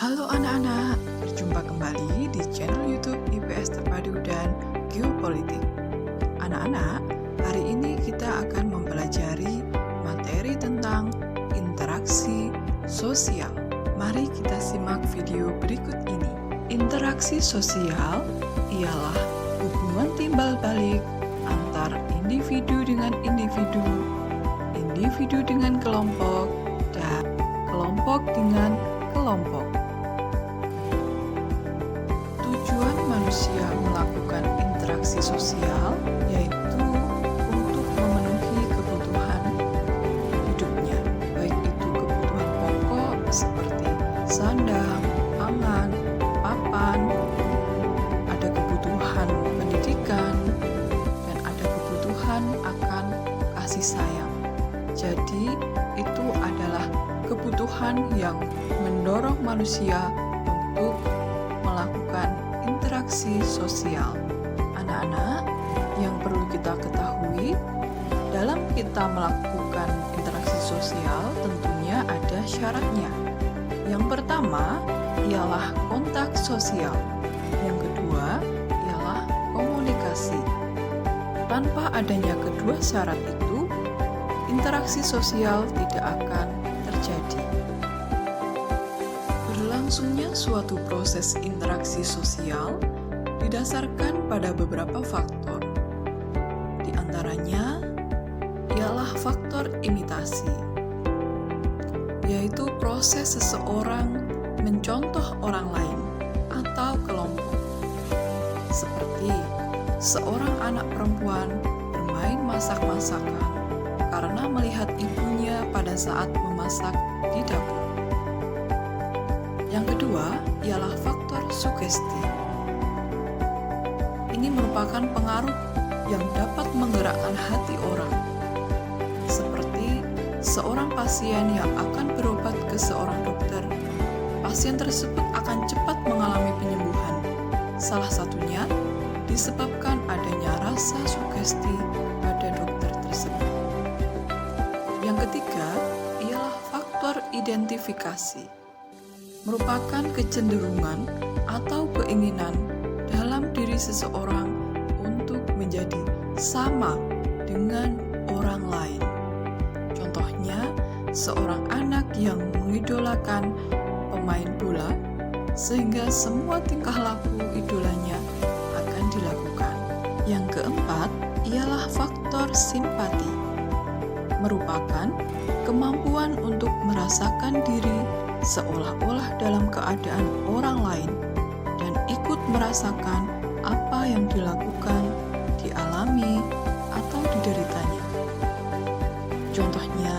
Halo anak-anak, berjumpa kembali di channel YouTube IPS Terpadu dan Geopolitik. Anak-anak, hari ini kita akan mempelajari materi tentang interaksi sosial. Mari kita simak video berikut ini. Interaksi sosial ialah hubungan timbal balik antar individu dengan individu, individu dengan kelompok, dan kelompok dengan kelompok. Tujuan manusia melakukan interaksi sosial yaitu untuk memenuhi kebutuhan hidupnya, baik itu kebutuhan pokok seperti sandang, pangan, papan, ada kebutuhan pendidikan, dan ada kebutuhan akan kasih sayang. Jadi, itu adalah kebutuhan yang mendorong manusia untuk melakukan interaksi sosial. Anak-anak, yang perlu kita ketahui, dalam kita melakukan interaksi sosial tentunya ada syaratnya. Yang pertama ialah kontak sosial. Yang kedua ialah komunikasi. Tanpa adanya kedua syarat itu, interaksi sosial tidak akan terjadi. Berlangsungnya suatu proses interaksi sosial didasarkan pada beberapa faktor. Di antaranya ialah faktor imitasi, yaitu proses seseorang mencontoh orang lain atau kelompok. Seperti seorang anak perempuan bermain masak-masakan karena melihat ibunya pada saat memasak di dapur. Yang kedua ialah faktor sugesti. Ini merupakan pengaruh yang dapat menggerakkan hati orang. Seperti seorang pasien yang akan berobat ke seorang dokter, pasien tersebut akan cepat mengalami penyembuhan. Salah satunya disebabkan adanya rasa sugesti pada dokter tersebut. Yang ketiga ialah faktor identifikasi. Merupakan kecenderungan atau keinginan dalam diri seseorang untuk menjadi sama dengan orang lain. Contohnya, seorang anak yang mengidolakan pemain bola sehingga semua tingkah laku idolanya akan dilakukan. Yang keempat ialah faktor simpati. Merupakan kemampuan untuk merasakan diri seolah-olah dalam keadaan orang lain dan ikut merasakan apa yang dilakukan, dialami, atau dideritanya. Contohnya,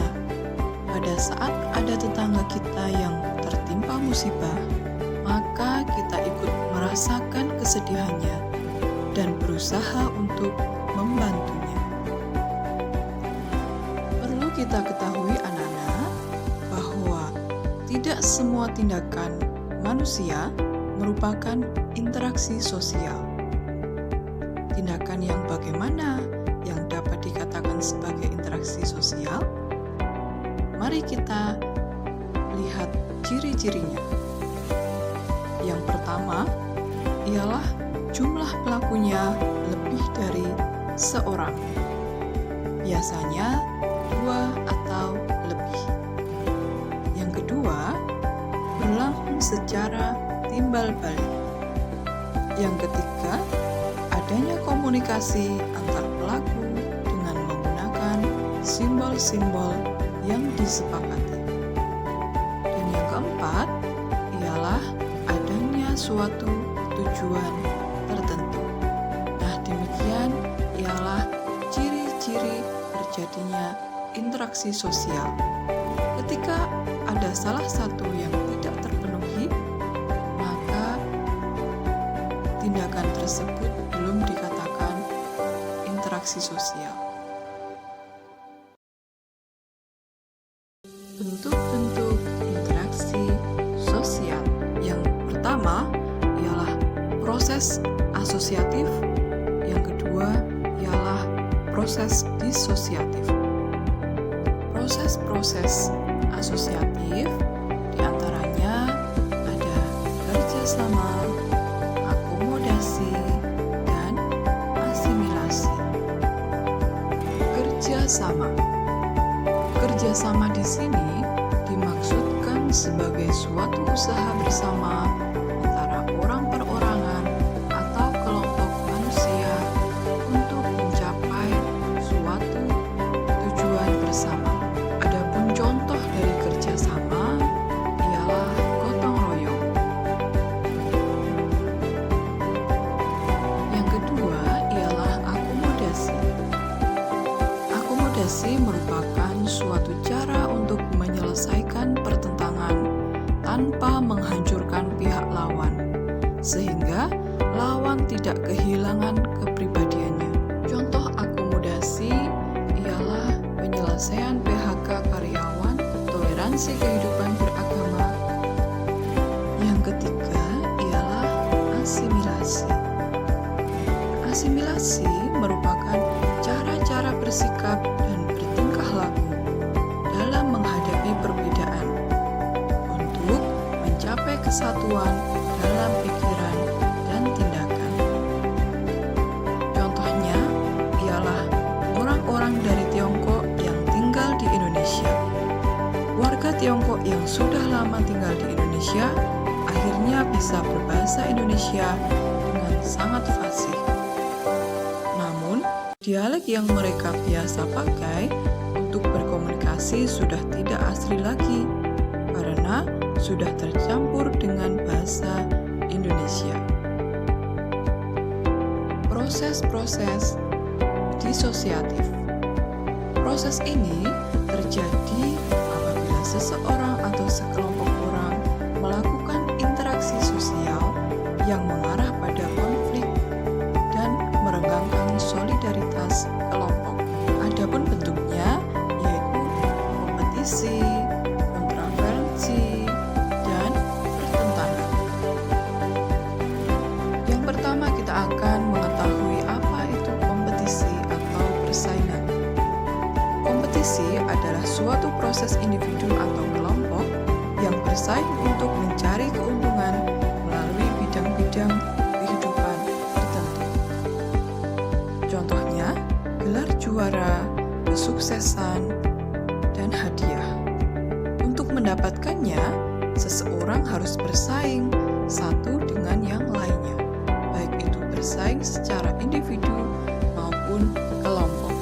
pada saat ada tetangga kita yang tertimpa musibah, maka kita ikut merasakan kesedihannya dan berusaha untuk membantunya. Perlu kita ketahui anak-anak bahwa tidak semua tindakan manusia merupakan interaksi sosial. Tindakan yang bagaimana yang dapat dikatakan sebagai interaksi sosial? Mari kita lihat ciri-cirinya. Yang pertama ialah jumlah pelakunya lebih dari seorang. Biasanya 2 atau lebih. Yang kedua, berlangsung secara timbal balik. Yang ketiga, adanya komunikasi antar pelaku dengan menggunakan simbol-simbol yang disepakati. Dan yang keempat, ialah adanya suatu tujuan tertentu. Nah, demikian ialah ciri-ciri terjadinya interaksi sosial. Ketika ada salah satu yang tidak terpenuhi, maka tindakan tersebut belum dikatakan interaksi sosial. Bentuk-bentuk interaksi sosial yang pertama ialah proses asosiatif, yang kedua ialah proses disosiatif. Proses-proses asosiatif diantaranya ada bersama, akomodasi, dan asimilasi. Kerjasama. Kerjasama di sini dimaksudkan sebagai suatu usaha bersama antara orang perorangan atau kelompok manusia untuk mencapai suatu tujuan bersama. Adapun contoh dari kerjasama ialah gotong royong. Yang kedua ialah akomodasi. Akomodasi merupakan suatu cara untuk menyelesaikan pertentangan tanpa menghancurkan pihak lawan, sehingga lawan tidak kehilangan kepribadiannya. Contoh akomodasi ialah penyelesaian PHK karyawan, toleransi kehidupan beragama. Yang ketiga ialah asimilasi. Asimilasi merupakan cara-cara bersikap dan bertingkah laku dalam menghadapi perbedaan untuk mencapai kesatuan dalam pikiran dan tindakan. Contohnya ialah orang-orang dari Tiongkok yang tinggal di Indonesia. Warga Tiongkok yang sudah lama tinggal di Indonesia akhirnya bisa berbahasa Indonesia dengan sangat fasih. Namun, dialek yang mereka biasa pakai untuk berkomunikasi sudah tidak asli lagi karena sudah tercampur dengan bahasa Indonesia. Proses-proses disosiatif. Proses ini terjadi apabila seseorang atau sekelompok orang melakukan interaksi sosial yang mengarah pada konflik dan merenggangkan solidaritas kelompok. Adapun bentuknya yaitu kompetisi, kontraversi, dan pertentangan. Yang pertama kita akan mengetahui apa itu kompetisi atau persaingan. Kompetisi adalah suatu proses individu atau kelompok yang bersaing untuk mencari keuntungan melalui bidang-bidang kehidupan tertentu. Contohnya, gelar juara, kesuksesan, dan hadiah. Untuk mendapatkannya, seseorang harus bersaing satu dengan yang lainnya, baik itu bersaing secara individu maupun kelompok.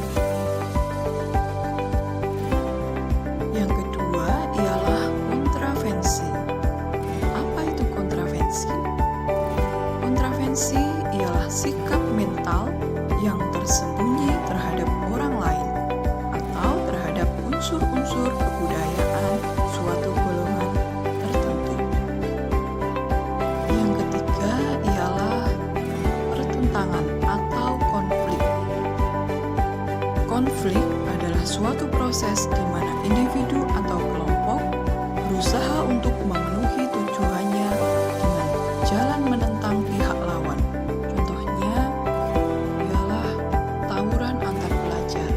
Yang kedua ialah kontravensi. Apa itu kontravensi? Kontravensi ialah sikap mental yang tersembunyi terhadap orang lain atau terhadap unsur-unsur kebudayaan suatu golongan tertentu. Yang ketiga ialah pertentangan atau konflik. Konflik adalah suatu proses di mana individu atau kelompok berusaha untuk memenuhi tujuannya dengan jalan menentang pihak lawan. Contohnya ialah tawuran antar pelajar.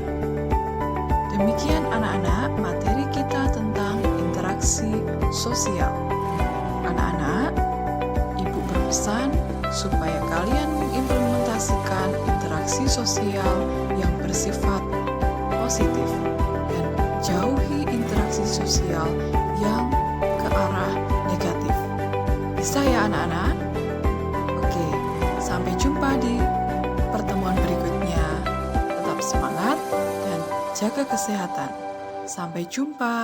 Demikian anak-anak, materi kita tentang interaksi sosial. Anak-anak, Ibu berpesan supaya kalian mengimplementasikan interaksi sosial yang bersifat positif dan jauhi interaksi sosial yang ke arah negatif. Bisa ya anak-anak? Oke, sampai jumpa di pertemuan berikutnya. Tetap semangat dan jaga kesehatan. Sampai jumpa.